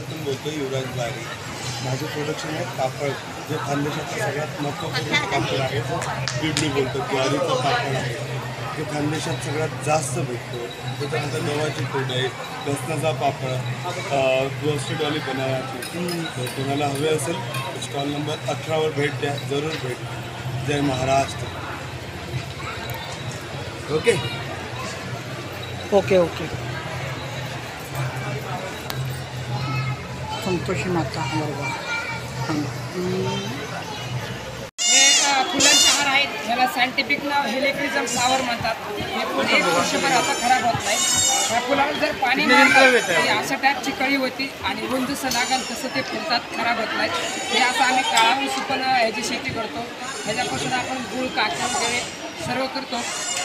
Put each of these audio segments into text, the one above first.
महाराष्ट्रातून बोलतो युवराज बारी. माझे प्रोडक्शन आहे पापड, जे खानदेशाचा सगळ्यात महत्त्वपूर्ण पापड आहे तो बिबडी बोलतो, ज्वारीचा पापड आहे, जे खानदेशात सगळ्यात जास्त भेटतो. त्याच्यानंतर गव्हाची पूड आहे, लसणाचा पापड, रोस्टेडवाली बनावटी. तर कोणाला हवे असेल स्टॉल नंबर 18वर भेट द्या, जरूर भेट द्या. जय Maharashtra. Okay okay okay. Santoshi Mata बरोबर. हे फुलांचे हार आहेत. ह्याला सायंटिफिक नाव हेलिक्रिझम फ्लावर म्हणतात. हे फुल एक वर्षभर आता खराब होत नाही. ह्या फुलाला जर पाणी मारलं अशा टाईपची कळी होती आणि ऊन जसं लागेल तसं ते फुलतात, खराब होत नाही. हे असं आम्ही काळा ऊस पण ह्याची शेती करतो. ह्याच्यापासून आपण गूळ काका वगैरे सर्व करतो.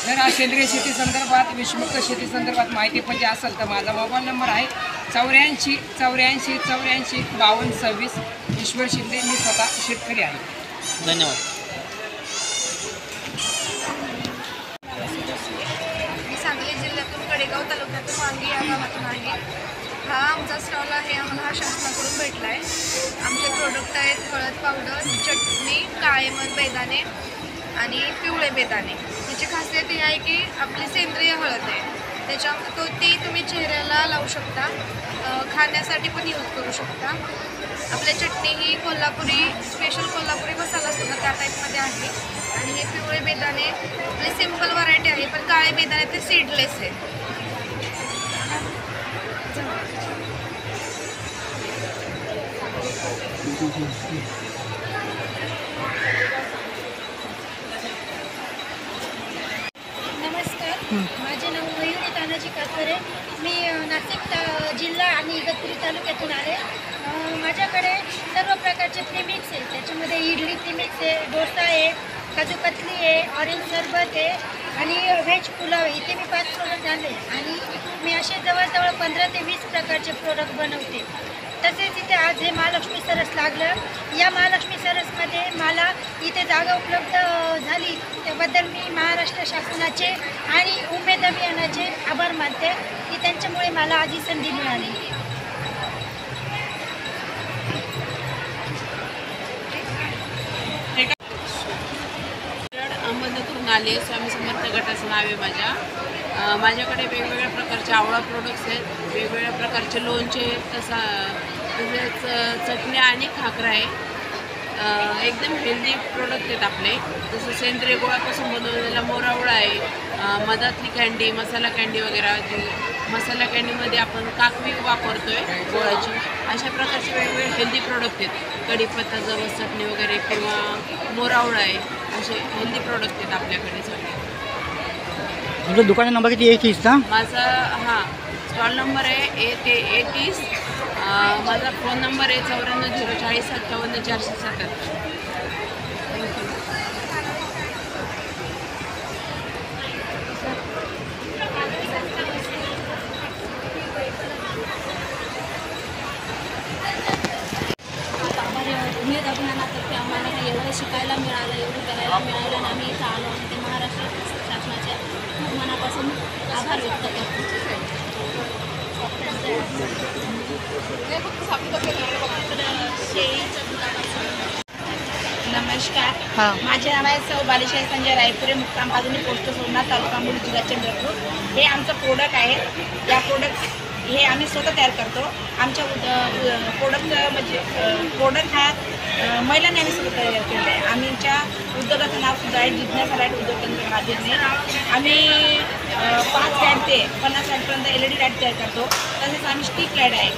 जर सेंद्रिय शेती संदर्भात, विषमुक्त शेती संदर्भात माहिती पाहिजे असेल तर माझा मोबाईल नंबर आहे 84 84 84 52 26. ईश्वर शिंदे. मी स्वतः शेतकरी आहे. धन्यवाद. मी सांगली जिल्ह्यातून कडेगाव तालुक्यातून वांगी या गावातून आहे. हा आमचा स्टॉल आहे. आम्हाला हा शासनाकडून भेटला आहे. आमचे प्रोडक्ट आहेत हळद पावडर, चटणी, काळे मध बेदाणे आणि पिवळे बेदाणे. याची खासियत ही आहे की आपली सेंद्रिय हळद आहे. ती तुम्ही चेहऱ्याला लावू शकता, खाण्यासाठी पण यूज करू शकता. आपल्या चटणी ही कोल्हापुरी स्पेशल कोल्हापुरी मसाला असतो ना त्या टाईपमध्ये आहे. आणि हे पिवळे बेदाणे आपली सिम्पल व्हरायटी आहे, पण काळे बेदाणे ते सीडलेस आहे. नमस्कार, माझे नाव मयुरी तानाजी कातरे. मी नाशिक जिल्हा आणि इगतपुरी तालुक्यातून आले. माझ्याकडे सर्व प्रकारचे प्रीमिक्स आहे. त्याच्यामध्ये इडली प्रीमिक्स आहे, डोसा आहे, काजू कतली आहे, ऑरेंज सरबत आहे आणि व्हेज पुलाव आहे. इथे मी 5 प्रोडक्ट आणले आणि मी असे जवळजवळ 15 ते 20 प्रकारचे प्रोडक्ट बनवते. तसेच इथे आज हे महालक्ष्मी सरस लागलं. या महालक्ष्मी सरसमध्ये मला इथे जागा उपलब्ध झाली त्याबद्दल मी महाराष्ट्र शासनाचे आणि उमेद अभियानाचे आभार मानते की त्यांच्यामुळे मला आज ही संधी मिळाली. अहमदनगरहून आले. स्वामी समर्थ गटाचं नाव आहे माझ्याकडे वेगवेगळ्या प्रकारचे आवळा प्रोडक्ट्स आहेत, वेगवेगळ्या प्रकारचे लोणचे, तसेच चटण्या आणि खाकरा आहे. एकदम हेल्दी प्रोडक्ट आहेत आपले. जसं सेंद्रिय गोळापासून बनवलेला मोरावळा आहे, मधातली कँडी, मसाला कँडी वगैरे. मसाला कँडीमध्ये आपण काकवी वापरतो आहे गोळाची. अशा प्रकारचे वेगवेगळे हेल्दी प्रोडक्ट आहेत. कढीपत्ता, जवस चटणी वगैरे किंवा मोरावळा आहे, असे हेल्दी प्रोडक्ट आहेत आपल्याकडे सगळे. तुमचं दुकान नंबर किती? 31 ना? माझा स्टॉल नंबर आहे 30. माझा फोन नंबर आहे 94 040 57 477. उमेद अभियानातर्फे आम्हाला एवढं शिकायला मिळालं, एवढं करायला मिळालं आणि आम्ही इथं आलो आणि ते महाराष्ट्र शासनाचे खूप मनापासून आभार व्यक्त करतो. नमस्कार, माझे नाव आहे सौ बालिशाही संजय रायपुरे, मुक्काम बाजूनी पोस्ट सोमनाथ, तालुका मूळ, जिल्हा चंद्रपूर. हे आमचं प्रोडक्ट आहे. या प्रोडक्ट हे आम्ही स्वतः तयार करतो. आमच्या प्रोडक्ट हा महिलांनी आम्ही स्वतः तयार केलेला आहे. आमच्या उद्योगाचं नावसुद्धा आहे जिज्ञासा लाईट उद्योग केंद्र माध्यमे. आम्ही 5 लाईट ते 50 लाईटपर्यंत LED लाईट तयार करतो. तसेच आम्ही स्टिक लाईट आहे,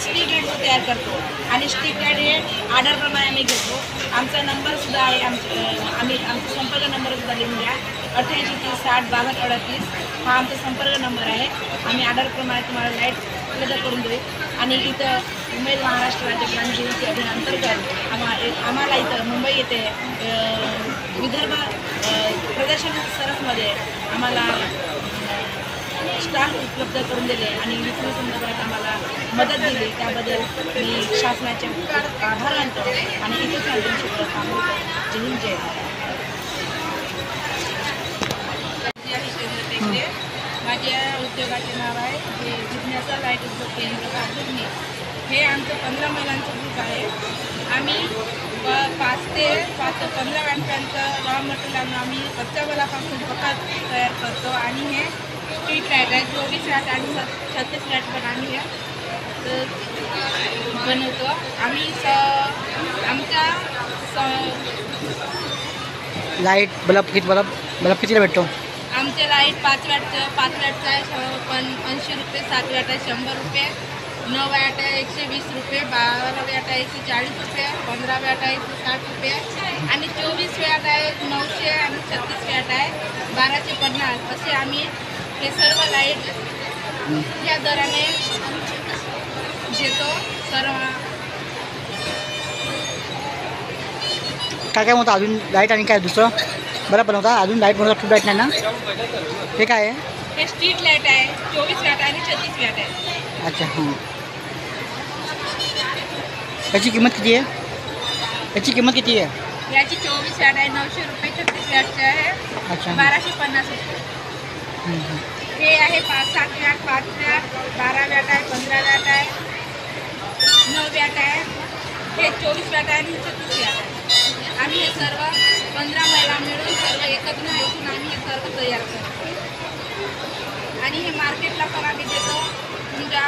स्टिक लाईट तयार करतो आणि स्टिक लाईट हे ऑर्डरप्रमाणे आम्ही घेतो. आमचा नंबरसुद्धा आहे, आमचा संपर्क नंबरसुद्धा लिहून घ्या. 88 30 60 62 38 हा आमचा संपर्क नंबर आहे. आम्ही ऑर्डरप्रमाणे तुम्हाला लाईट उपलब्ध करून देऊ. आणि इथं उमेद महाराष्ट्र राज्य ग्रामजीवनची अभियानांतर्गत आम्हाला इथं मुंबई येथे विदर्भ प्रदर्शन सरसमध्ये आम्हाला स्टॉल उपलब्ध करून दिले आणि विक्री संदर्भात आम्हाला मदत दिली. त्याबद्दल मी शासनाचे आभार मानतो आणि इथेच तुमची थांबवतो. जय हिंद, जय माझ्या उद्योगाचे नाव आहे जिज्ञासा लाईट उद्योग केंद्र. हे आमचं 15 महिलांचं ग्रुप आहे. आम्ही 5 ते 15 वॅटपर्यंत रॉ मटेरियल आणून आम्ही कच्च्या मालापासून पकड तयार करतो. आणि हे स्ट्रीट लाईट आहे 24 वॅट आणि 36 वॅट पण आम्ही बनवतो. आम्ही आमच्या लाईट बल्ब कितीला भेटतो? आमचे लाईट 5 वॅटचं आहे पण 80 रुपये, 7 वॅट आहे 100 रुपये, 9 वॅट आहे 120 रुपये, 12 वॅट आहे 140 रुपये, 15 वॅट आहे 160 रुपये आणि 24 वॅट आहे 900 आणि 36 वॅट आहे 1250. असे आम्ही हे सर्व लाईट या दराने देतो. सर्व काय म्हणतो अजून लाईट आणि काय दुसरं बरं बनवता? अजून लाईट बनवता? खूप लाईट नाही ना? हे काय आहे? हे स्ट्रीट लाईट आहे 24 वॅट आणि 36 वॅट आहे. अच्छा हां. याची किंमत किती आहे? याची किंमत किती आहे? याची 24 वॅट आहे 900 रुपये, 36 वॅटचे आहे अच्छा 1250 रुपये. हे आहे 7 वॅट, 5 वॅट, 12 वॅट आहे, 15 वॅट आहे, 9 वॅट आहे. हे 24 वॅट आहे आणि 36 वॅट आहे. आम्ही हे सर्व 15 महिला मिळून सर्व एकत्र बसून आम्ही हे सर्व तयार करतो. आणि हे मार्केटला पण आम्ही देतो, तुमच्या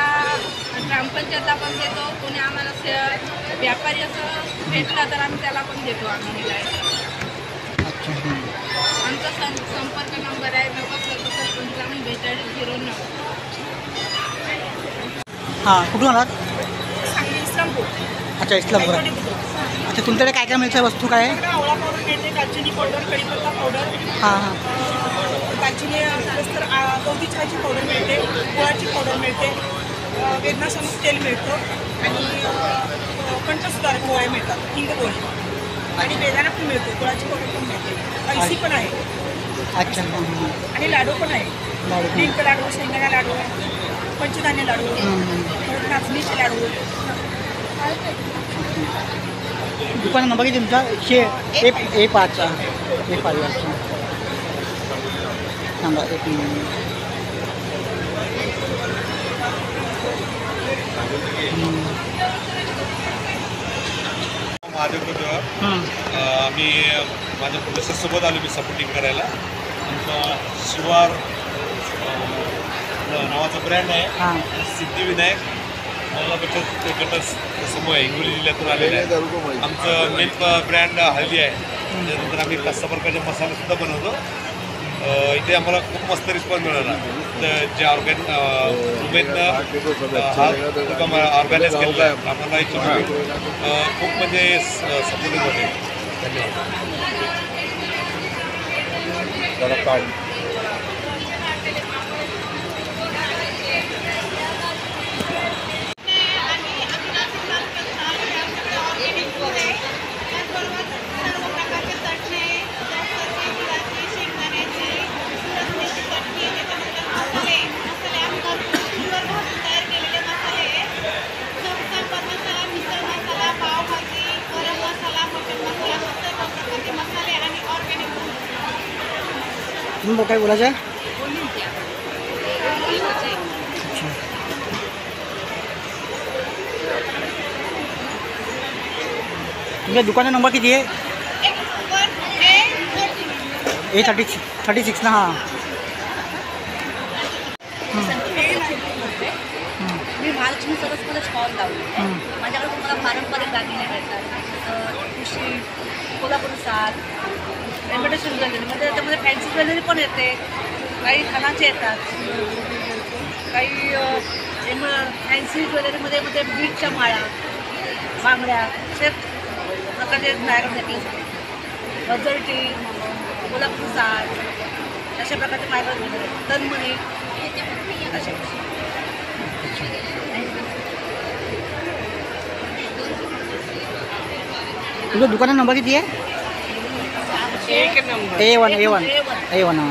ग्रामपंचायतला पण देतो. कोणी आम्हाला व्यापारी असं भेटला तर आम्ही त्याला पण देतो. आम्ही अच्छा आमचा संपर्क नंबर आहे 90 हां. कुठून आलात? सांगली इस्लामपूर. अच्छा इस्लामपूर. अच्छा तुमच्याकडे काय काय मिळतं? वस्तू काय आहे? आवळा पावडर मिळते, दालचिनी पावडर, कढीपत्ता पावडर, हां हां. दालचिनी तर गवती चहाची पावडर मिळते, गुळाची पावडर मिळते, वेदनासमूह तेल मिळतं आणि कंठसुधारक गोळ्या मिळतात, हिंग गोळी आणि बेदाणा पण मिळतो, गुळाची पावडर पण मिळते, ऐसी पण आहे. अच्छा हां हां. आणि लाडू पण आहे. लाडू पण. डिंक लाडू, शेंगदाणा लाडू, पंचधान्य लाडू, परत नाचणीचे लाडू. दुकान नंबर किती तुमचा? A5. अच्छा सांगा एक मिनिट. महादेव कुटुंब आम्ही माझ्या प्रोड्युसरसोबत आलो मी सपोर्टिंग करायला. आमचा शिवार नावाचा ब्रँड आहे. हां. सिद्धिविनायक मला बचत गट समूह आहे, हिंगोली जिल्ह्यातून आलेला आहे. आमचं मेन ब्रँड हळदी आहे. त्यानंतर आम्ही कच्चा प्रकारचे मसालेसुद्धा बनवतो. इथे आम्हाला खूप मस्त रिस्पॉन्स मिळाला. तर जे उमेदनं हा उपक्रम ऑर्गनाईज केलेला आहे आम्हाला याच्यामध्ये खूप म्हणजे सपोर्टिव्ह होते. धन्यवाद. तुम्ही काय बोलायचं आहे? तुमच्या दुकानाचा नंबर किती आहे? A36 ना. हां. मी महालक्ष्मी सरसमध्ये स्टॉल लावले. माझ्याकडे तुम्हाला पारंपरिक दागिने भेटतात, कृषी, कोल्हापुरी साल, एम्ब्रॉयडरी ज्वेलरी म्हणजे त्याच्यामध्ये फॅन्सी ज्वेलरी पण येते, काही खणाचे येतात, काही फॅन्सी ज्वेलरीमध्ये मध्ये बीटच्या माळा, बांगड्या असे प्रकारचे बाहेर नेकलेस, गजरटी, कोल्हापुरी साल अशा प्रकारचे मायगर वगैरे, तनमणी असे. तुमच्या दुकानाचा नंबर किती आहे? एक नंबर A1.